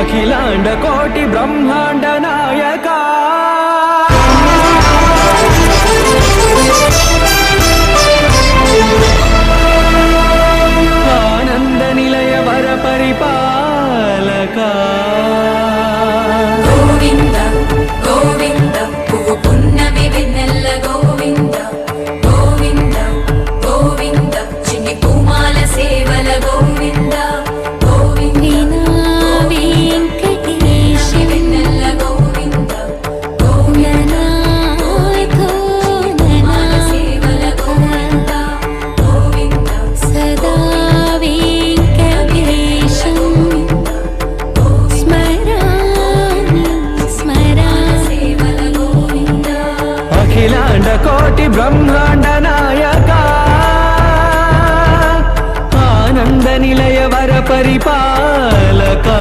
అఖిలాండ కోటి బ్రహ్మాండ నాయక ఆనంద నిలయ వర పరిపాలక గోవింద గోవింద పువ్వు పున్నమి వెన్నెల్ల గోవింద గోవింద గోవింద చిన్ని పూమాల సేవల గోవింద అఖిలాండ కోటి బ్రహ్మాండ నాయక ఆనంద నిలయ వర పరిపాలక